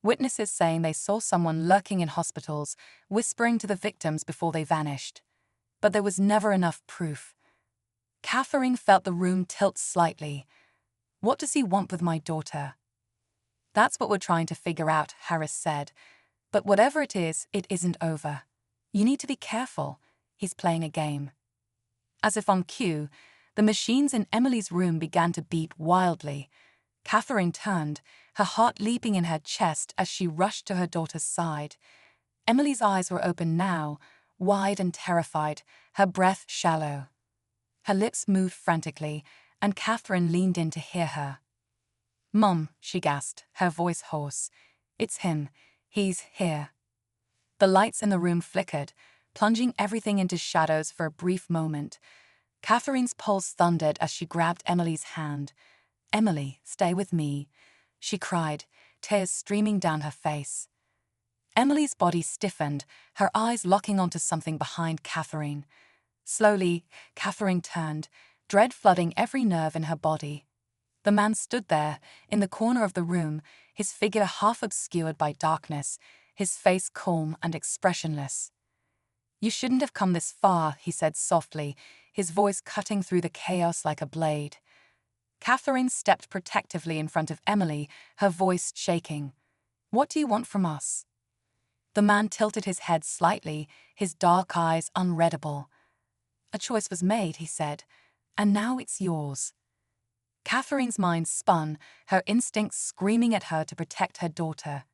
Witnesses saying they saw someone lurking in hospitals, whispering to the victims before they vanished. But there was never enough proof." Catherine felt the room tilt slightly. "What does he want with my daughter?" "That's what we're trying to figure out," Harris said. "But whatever it isn't over. You need to be careful. He's playing a game." As if on cue, the machines in Emily's room began to beat wildly. Catherine turned, her heart leaping in her chest as she rushed to her daughter's side. Emily's eyes were open now, wide and terrified, her breath shallow. Her lips moved frantically, and Catherine leaned in to hear her. "Mom," she gasped, her voice hoarse. "It's him. He's here." The lights in the room flickered, plunging everything into shadows for a brief moment. Catherine's pulse thundered as she grabbed Emily's hand. "Emily, stay with me," she cried, tears streaming down her face. Emily's body stiffened, her eyes locking onto something behind Catherine. Slowly, Catherine turned, dread flooding every nerve in her body. The man stood there, in the corner of the room, his figure half obscured by darkness, his face calm and expressionless. "You shouldn't have come this far," he said softly, his voice cutting through the chaos like a blade. Catherine stepped protectively in front of Emily, her voice shaking. "What do you want from us?" The man tilted his head slightly, his dark eyes unreadable. "A choice was made," he said, "and now it's yours." Catherine's mind spun, her instincts screaming at her to protect her daughter.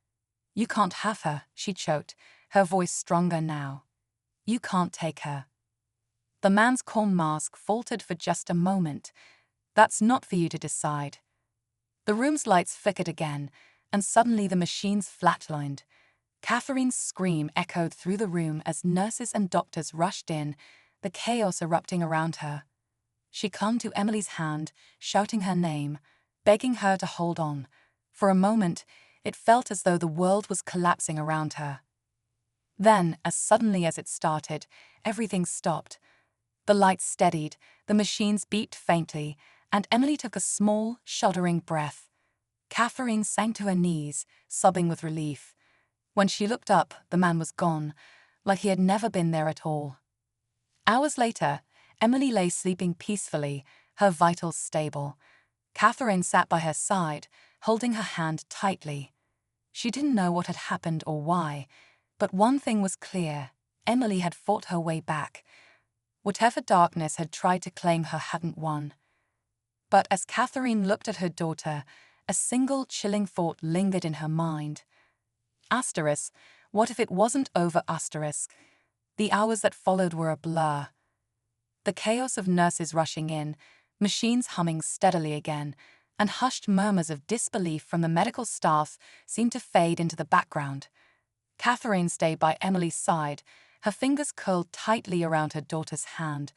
"You can't have her," she choked, her voice stronger now. "You can't take her." The man's calm mask faltered for just a moment. "That's not for you to decide." The room's lights flickered again, and suddenly the machines flatlined. Catherine's scream echoed through the room as nurses and doctors rushed in, the chaos erupting around her. She clung to Emily's hand, shouting her name, begging her to hold on. For a moment, it felt as though the world was collapsing around her. Then, as suddenly as it started, everything stopped. The lights steadied, the machines beeped faintly, and Emily took a small, shuddering breath. Catherine sank to her knees, sobbing with relief. When she looked up, the man was gone, like he had never been there at all. Hours later, Emily lay sleeping peacefully, her vitals stable. Catherine sat by her side, holding her hand tightly. She didn't know what had happened or why, but one thing was clear: Emily had fought her way back. Whatever darkness had tried to claim her hadn't won. But as Catherine looked at her daughter, a single chilling thought lingered in her mind. Asterisk, what if it wasn't over? Asterisk. The hours that followed were a blur. The chaos of nurses rushing in, machines humming steadily again, and hushed murmurs of disbelief from the medical staff seemed to fade into the background. Catherine stayed by Emily's side, her fingers curled tightly around her daughter's hand,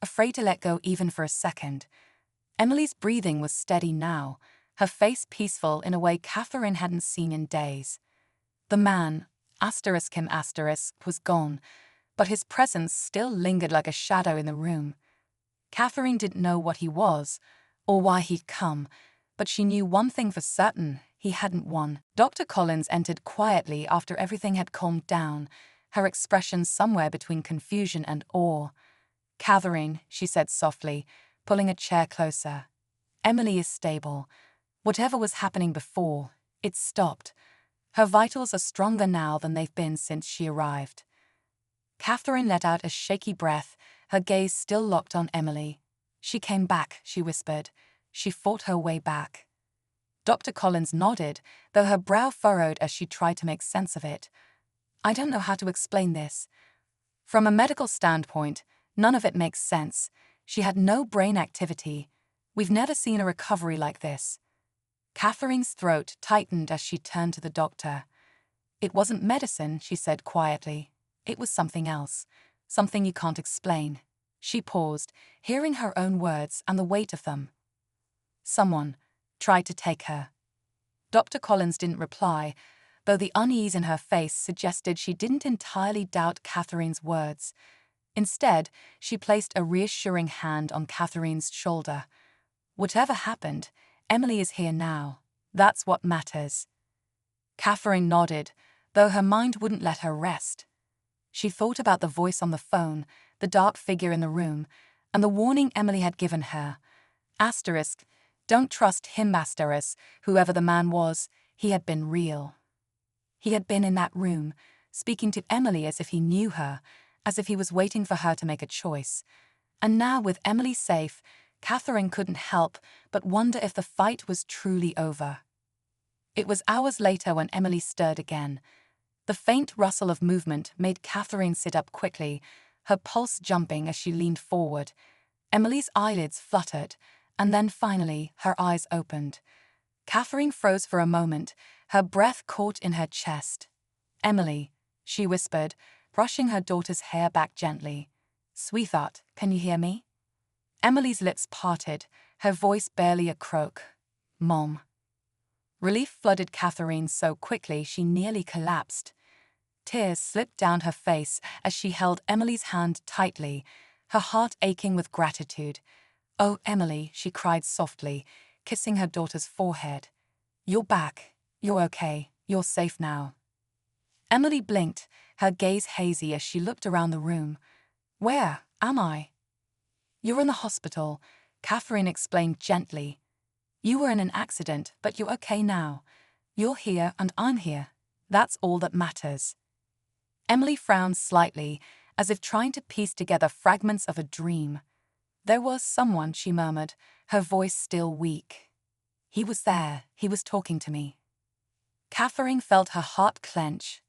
afraid to let go even for a second. Emily's breathing was steady now, her face peaceful in a way Catherine hadn't seen in days. The man, him was gone, but his presence still lingered like a shadow in the room. Catherine didn't know what he was, or why he'd come, but she knew one thing for certain: he hadn't won. Dr. Collins entered quietly after everything had calmed down, her expression somewhere between confusion and awe. "Catherine," she said softly, pulling a chair closer. "Emily is stable. Whatever was happening before, it's stopped. Her vitals are stronger now than they've been since she arrived." Catherine let out a shaky breath, her gaze still locked on Emily. "She came back," she whispered. "She fought her way back." Dr. Collins nodded, though her brow furrowed as she tried to make sense of it. "I don't know how to explain this. From a medical standpoint, none of it makes sense. She had no brain activity. We've never seen a recovery like this." Catherine's throat tightened as she turned to the doctor. "It wasn't medicine," she said quietly. "It was something else. Something you can't explain." She paused, hearing her own words and the weight of them. "Someone tried to take her." Dr. Collins didn't reply, though the unease in her face suggested she didn't entirely doubt Catherine's words. Instead, she placed a reassuring hand on Catherine's shoulder. "Whatever happened, Emily is here now. That's what matters." Catherine nodded, though her mind wouldn't let her rest. She thought about the voice on the phone, the dark figure in the room, and the warning Emily had given her. Asterisk, don't trust him. Asterisk, whoever the man was, he had been real. He had been in that room, speaking to Emily as if he knew her, as if he was waiting for her to make a choice. And now, with Emily safe, Catherine couldn't help but wonder if the fight was truly over. It was hours later when Emily stirred again. The faint rustle of movement made Catherine sit up quickly, her pulse jumping as she leaned forward. Emily's eyelids fluttered, and then finally her eyes opened. Catherine froze for a moment, her breath caught in her chest. "Emily," she whispered, brushing her daughter's hair back gently. "Sweetheart, can you hear me?" Emily's lips parted, her voice barely a croak. "Mom." Relief flooded Catherine so quickly she nearly collapsed. Tears slipped down her face as she held Emily's hand tightly, her heart aching with gratitude. "Oh, Emily," she cried softly, kissing her daughter's forehead. "You're back. You're okay. You're safe now." Emily blinked, her gaze hazy as she looked around the room. "Where am I?" "You're in the hospital," Catherine explained gently. "You were in an accident, but you're okay now. You're here and I'm here. That's all that matters." Emily frowned slightly, as if trying to piece together fragments of a dream. "There was someone," she murmured, her voice still weak. "He was there. He was talking to me." Catherine felt her heart clench.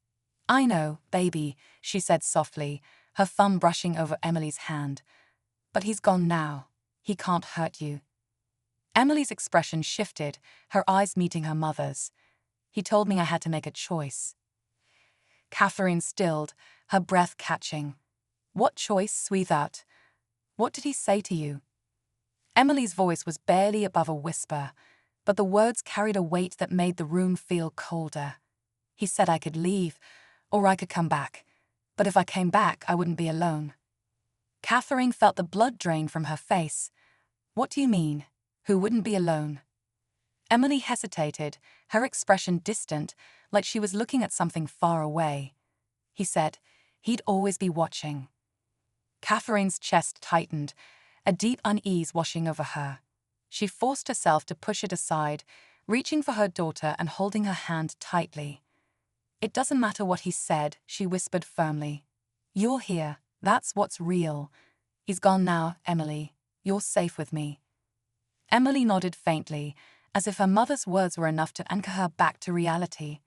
"I know, baby," she said softly, her thumb brushing over Emily's hand. "But he's gone now. He can't hurt you." Emily's expression shifted, her eyes meeting her mother's. "He told me I had to make a choice." Catherine stilled, her breath catching. "What choice, sweetheart? What did he say to you?" Emily's voice was barely above a whisper, but the words carried a weight that made the room feel colder. "He said I could leave, or I could come back. But if I came back, I wouldn't be alone." Catherine felt the blood drain from her face. "What do you mean? Who wouldn't be alone?" Emily hesitated, her expression distant, like she was looking at something far away. "He said he'd always be watching." Catherine's chest tightened, a deep unease washing over her. She forced herself to push it aside, reaching for her daughter and holding her hand tightly. "It doesn't matter what he said," she whispered firmly. "You're here. That's what's real. He's gone now, Emily. You're safe with me." Emily nodded faintly, as if her mother's words were enough to anchor her back to reality.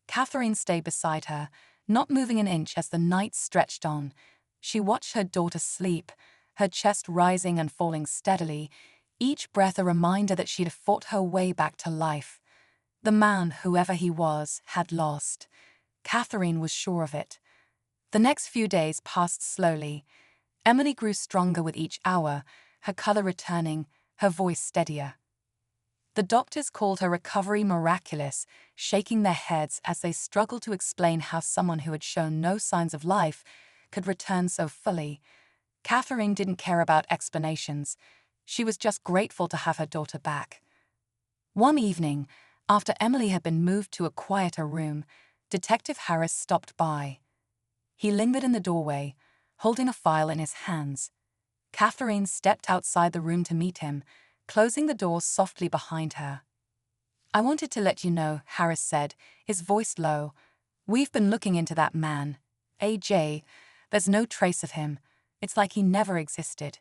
Catherine stayed beside her, not moving an inch as the night stretched on. She watched her daughter sleep, her chest rising and falling steadily, each breath a reminder that she'd fought her way back to life. The man, whoever he was, had lost. Catherine was sure of it. The next few days passed slowly. Emily grew stronger with each hour, her color returning, her voice steadier. The doctors called her recovery miraculous, shaking their heads as they struggled to explain how someone who had shown no signs of life could return so fully. Catherine didn't care about explanations. She was just grateful to have her daughter back. One evening, after Emily had been moved to a quieter room, Detective Harris stopped by. He lingered in the doorway, holding a file in his hands. Catherine stepped outside the room to meet him, closing the door softly behind her. "I wanted to let you know," Harris said, his voice low. "We've been looking into that man, AJ. There's no trace of him. It's like he never existed."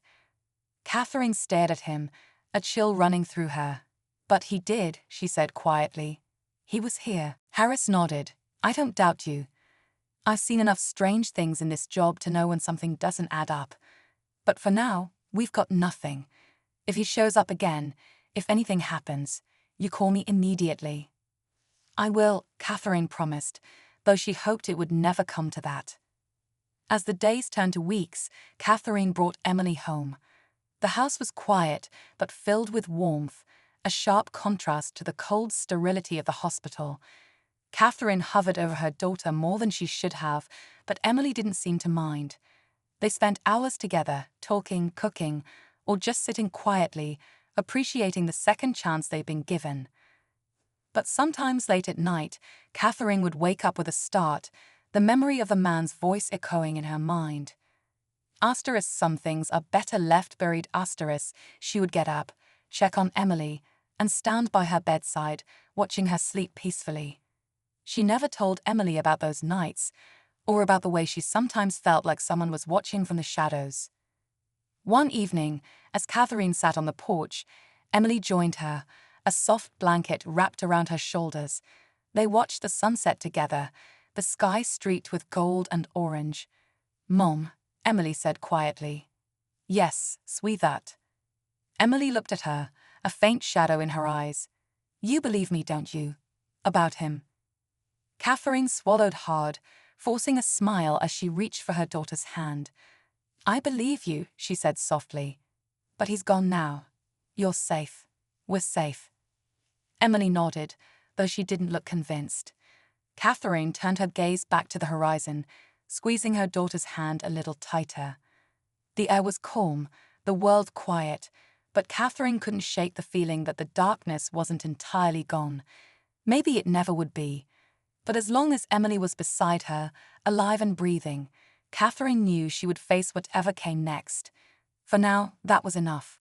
Catherine stared at him, a chill running through her. "But he did," she said quietly. "He was here." Harris nodded. "I don't doubt you. I've seen enough strange things in this job to know when something doesn't add up. But for now, we've got nothing. If he shows up again, if anything happens, you call me immediately." "I will," Catherine promised, though she hoped it would never come to that. As the days turned to weeks, Catherine brought Emily home. The house was quiet, but filled with warmth, a sharp contrast to the cold sterility of the hospital. Catherine hovered over her daughter more than she should have, but Emily didn't seem to mind. They spent hours together, talking, cooking, or just sitting quietly, appreciating the second chance they'd been given. But sometimes late at night, Catherine would wake up with a start, the memory of the man's voice echoing in her mind. Some things are better left buried. She would get up, check on Emily, and stand by her bedside, watching her sleep peacefully. She never told Emily about those nights, or about the way she sometimes felt like someone was watching from the shadows. One evening, as Catherine sat on the porch, Emily joined her, a soft blanket wrapped around her shoulders. They watched the sunset together, the sky streaked with gold and orange. "Mom," Emily said quietly. "Yes, sweetheart." Emily looked at her, a faint shadow in her eyes. "You believe me, don't you? About him?" Catherine swallowed hard, forcing a smile as she reached for her daughter's hand. "I believe you," she said softly. "But he's gone now. You're safe. We're safe." Emily nodded, though she didn't look convinced. Catherine turned her gaze back to the horizon, squeezing her daughter's hand a little tighter. The air was calm, the world quiet, but Catherine couldn't shake the feeling that the darkness wasn't entirely gone. Maybe it never would be. But as long as Emily was beside her, alive and breathing, Catherine knew she would face whatever came next. For now, that was enough.